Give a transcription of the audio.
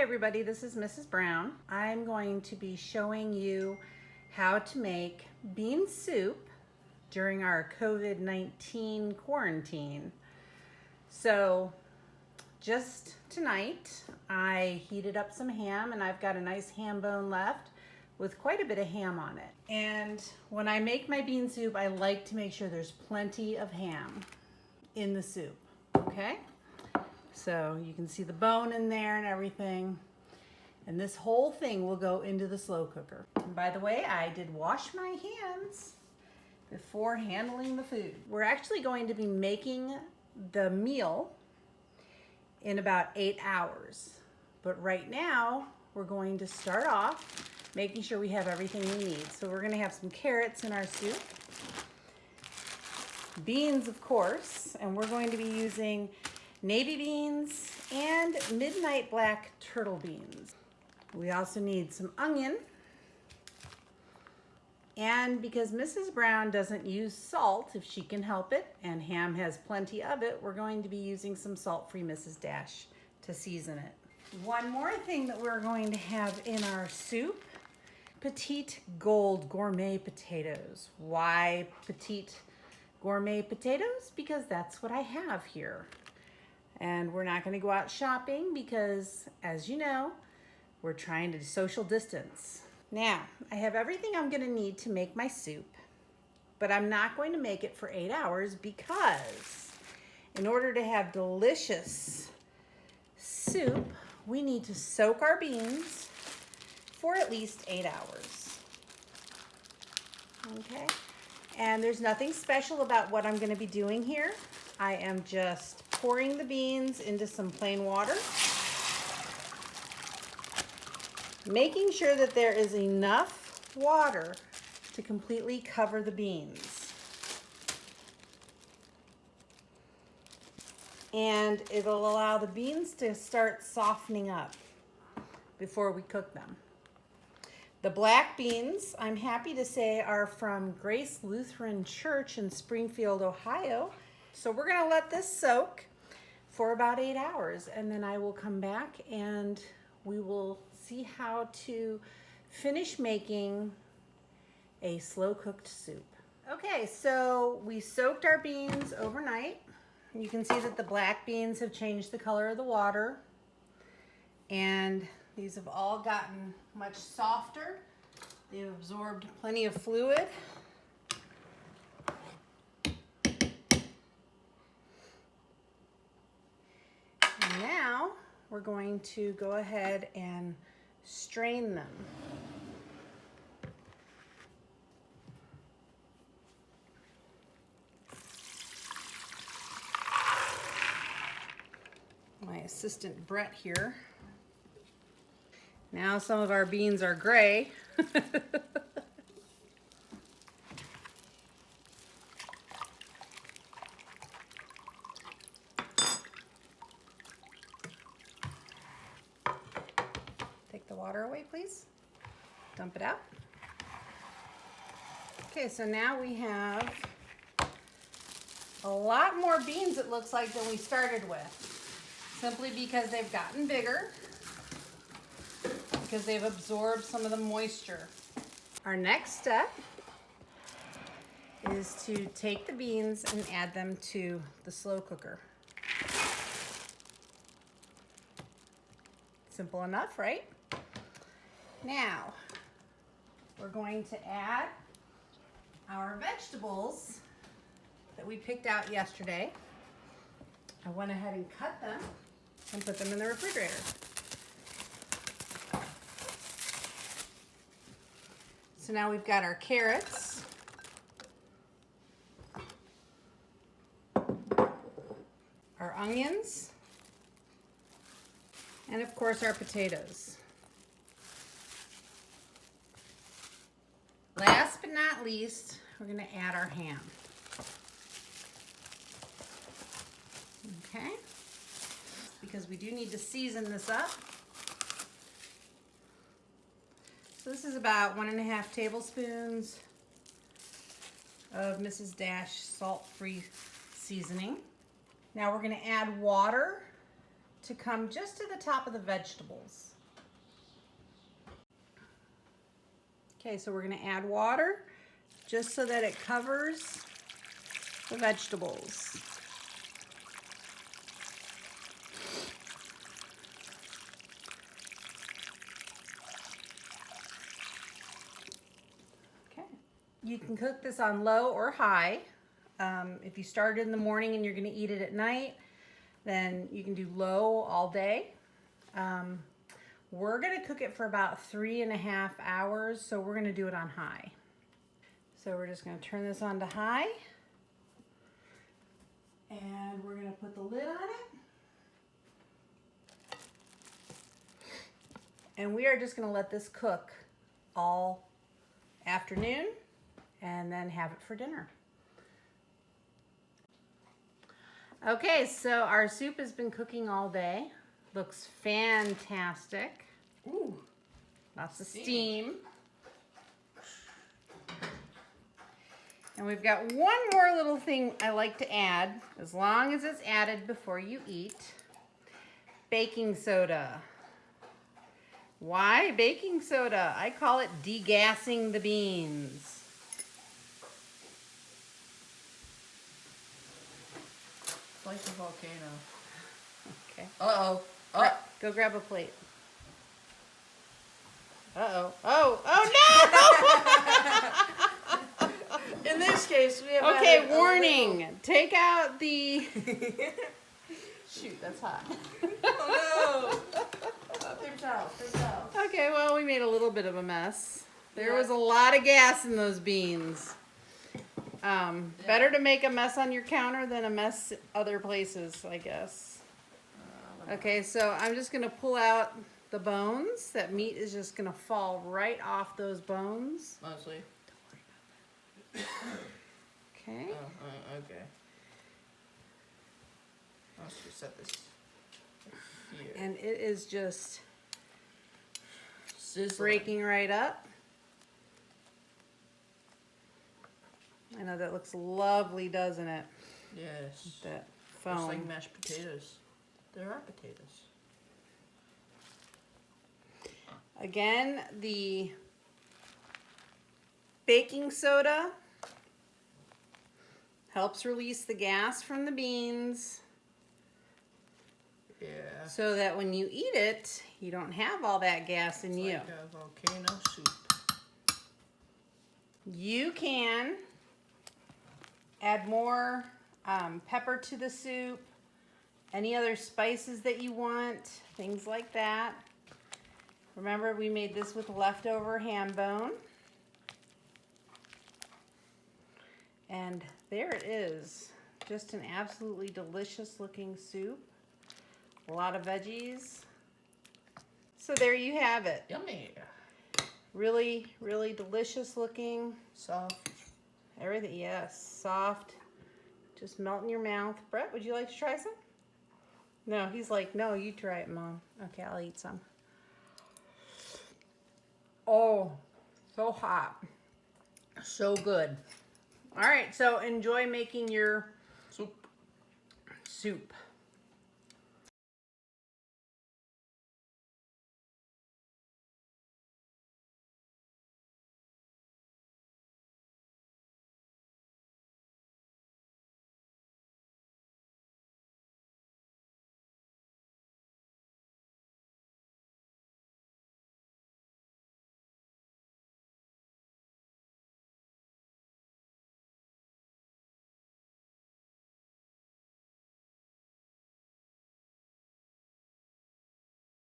everybody, this is Mrs. Brown. I'm going to be showing you how to make bean soup during our COVID-19 quarantine. So just tonight I heated up some ham and I've got a nice ham bone left with quite a bit of ham on it. And when I make my bean soup, I like to make sure there's plenty of ham in the soup, okay? So you can see the bone in there and everything. And this whole thing will go into the slow cooker. And by the way, I did wash my hands before handling the food. We're actually going to be making the meal in about 8 hours. But right now, we're going to start off making sure we have everything we need. So we're gonna have some carrots in our soup, beans, of course, and we're going to be using navy beans and midnight black turtle beans. We also need some onion. And because Mrs. Brown doesn't use salt if she can help it, and ham has plenty of it, we're going to be using some salt-free Mrs. Dash to season it. One more thing that we're going to have in our soup, Petite Gold gourmet potatoes. Why Petite gourmet potatoes? Because that's what I have here. And we're not going to go out shopping because, as you know, we're trying to social distance. Now, I have everything I'm going to need to make my soup, but I'm not going to make it for 8 hours because in order to have delicious soup, we need to soak our beans for at least 8 hours. Okay? And there's nothing special about what I'm going to be doing here. I am just pouring the beans into some plain water, making sure that there is enough water to completely cover the beans. And it'll allow the beans to start softening up before we cook them. The black beans, I'm happy to say, are from Grace Lutheran Church in Springfield, Ohio. So we're gonna let this soak for about 8 hours, and then I will come back and we will see how to finish making a slow cooked soup. Okay, so we soaked our beans overnight. You can see that the black beans have changed the color of the water, and these have all gotten much softer. They've absorbed plenty of fluid. And now we're going to go ahead and strain them. My assistant Brett here. Now some of our beans are gray. Take the water away, please. Dump it out. Okay, so now we have a lot more beans, it looks like, than we started with, simply because they've gotten bigger, because they've absorbed some of the moisture. Our next step is to take the beans and add them to the slow cooker. Simple enough, right? Now, we're going to add our vegetables that we picked out yesterday. I went ahead and cut them and put them in the refrigerator. So now we've got our carrots, our onions, and of course our potatoes. Last but not least, we're going to add our ham. Okay? Because we do need to season this up. So this is about 1.5 tablespoons of Mrs. Dash salt-free seasoning. Now we're going to add water to come just to the top of the vegetables. Okay, so we're going to add water just so that it covers the vegetables. Okay, you can cook this on low or high. If you start in the morning and you're going to eat it at night, then you can do low all day. We're going to cook it for about 3.5 hours, so we're going to do it on high. So we're just going to turn this on to high, and we're going to put the lid on it. And we are just going to let this cook all afternoon and then have it for dinner. Okay, so our soup has been cooking all day. Looks fantastic. Ooh, lots of steam. And we've got one more little thing I like to add, as long as it's added before you eat. Baking soda. Why baking soda? I call it degassing the beans. it's like a volcano. Okay. Uh-oh. Go grab a plate. Uh-oh. Oh no! In this case, we have Okay, added a warning. Take out the... little- Shoot, that's hot. Oh no! Paper towel, paper towel. Okay, well, we made a little bit of a mess. There Yeah. was a lot of gas in those beans. Better to make a mess on your counter than a mess other places, I guess. Okay, so I'm just going to pull out the bones. That meat is just going to fall right off those bones. Mostly. Okay. Okay. I'll just set this here. And it is just Sizzling. breaking right up. I know that looks lovely, doesn't it? Yes. That Just foam. like mashed potatoes. There are potatoes. Again, the baking soda helps release the gas from the beans Yeah. so that when you eat it, you don't have all that gas in It's you. like a volcano soup. You can add more pepper to the soup, any other spices that you want, things like that. Remember, we made this with leftover ham bone. And there it is. Just an absolutely delicious looking soup. A lot of veggies. So there you have it. Yummy. Really, really delicious looking. Soft. Everything, yes, soft. Just melt in your mouth. Brett, would you like to try some? No, he's like, no, you try it, Mom. Okay, I'll eat some. Oh, so hot. So good. All right, so enjoy making your Soup. soup.